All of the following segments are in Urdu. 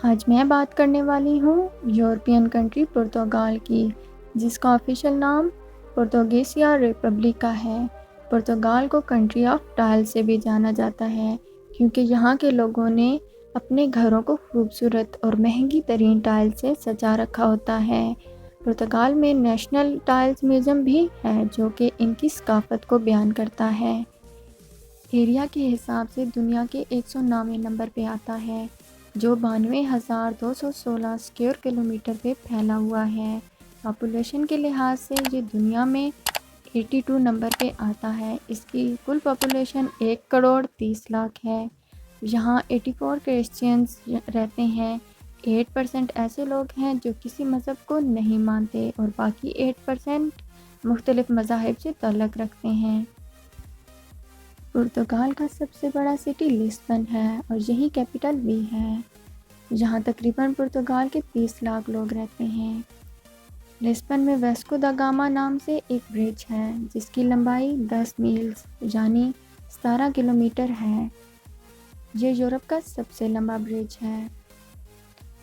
آج میں بات کرنے والی ہوں یورپین کنٹری پرتگال کی، جس کا آفیشیل نام پرتگیسیا ریپبلکا ہے۔ پرتگال کو کنٹری آف ٹائل سے بھی جانا جاتا ہے کیونکہ یہاں کے لوگوں نے اپنے گھروں کو خوبصورت اور مہنگی ترین ٹائل سے سجا رکھا ہوتا ہے۔ پرتگال میں نیشنل ٹائلز میوزیم بھی ہے جو کہ ان کی ثقافت کو بیان کرتا ہے۔ ایریا کے حساب سے دنیا کے 109ویں نمبر پہ آتا ہے، جو 92,216 اسکوائر کلومیٹر پہ پھیلا ہوا ہے۔ پاپولیشن کے لحاظ سے یہ دنیا میں 82 نمبر پہ آتا ہے۔ اس کی کل پاپولیشن 1,30,00,000 ہے۔ یہاں 84 کرسچینز رہتے ہیں۔ 8% ایسے لوگ ہیں جو کسی مذہب کو نہیں مانتے اور باقی 8% مختلف مذاہب سے تعلق رکھتے ہیں۔ پرتگال کا سب سے بڑا سٹی لسبن ہے اور یہی کیپٹل بھی ہے۔ یہاں تقریباً پرتگال کے 30 لاکھ لوگ رہتے ہیں۔ لسبن میں ویسکو دا گاما نام سے ایک برج ہے جس کی لمبائی 10 میلز یعنی 17 کلومیٹر ہے۔ یہ یورپ کا سب سے لمبا برج ہے۔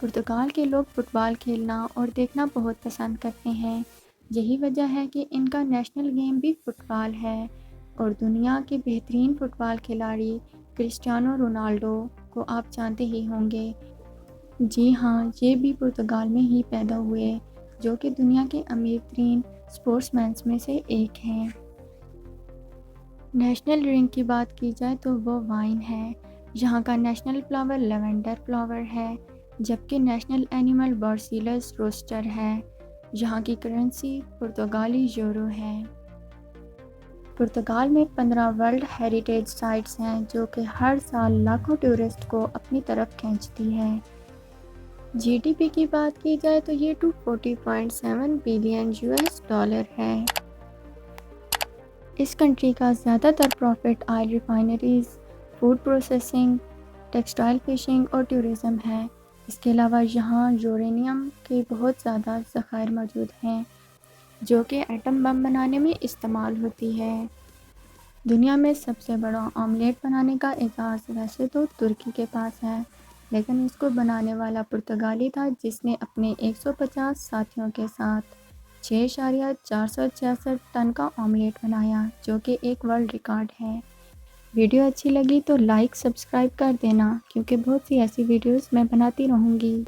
پرتگال کے لوگ فٹ بال کھیلنا اور دیکھنا بہت پسند کرتے ہیں۔ یہی وجہ ہے کہ ان کا نیشنل گیم بھی فٹ بال ہے اور دنیا کے بہترین فٹ بال کھلاڑی کرسٹیانو رونالڈو کو آپ جانتے ہی ہوں گے۔ جی ہاں، یہ بھی پرتگال میں ہی پیدا ہوئے، جو کہ دنیا کے امیر ترین اسپورٹس مینز میں سے ایک ہیں۔ نیشنل ڈرنک کی بات کی جائے تو وہ وائن ہے۔ یہاں کا نیشنل فلاور لیونڈر فلاور ہے، جبکہ نیشنل اینیمل بارسیلس روسٹر ہے۔ یہاں کی کرنسی پرتگالی یورو ہے۔ پرتگال میں 15 ورلڈ ہیریٹیج سائٹس ہیں جو کہ ہر سال لاکھوں ٹورسٹ کو اپنی طرف کھینچتی ہے۔ جی ڈی پی کی بات کی جائے تو یہ 240.7 بلین US ڈالر ہے۔ اس کنٹری کا زیادہ تر profit oil refineries, food processing, textile fishing اور ٹورزم ہے۔ اس کے علاوہ یہاں یورینیم کے بہت زیادہ ذخائر موجود ہیں جو کہ ایٹم بم بنانے میں استعمال ہوتی ہے۔ دنیا میں سب سے بڑا آملیٹ بنانے کا اعزاز ویسے تو ترکی کے پاس ہے، لیکن اس کو بنانے والا پرتگالی تھا جس نے اپنے 150 ساتھیوں کے ساتھ 6.466 ٹن کا آملیٹ بنایا، جو کہ ایک ورلڈ ریکارڈ ہے۔ ویڈیو اچھی لگی تو لائک سبسکرائب کر دینا کیونکہ بہت سی ایسی ویڈیوز میں بناتی رہوں گی۔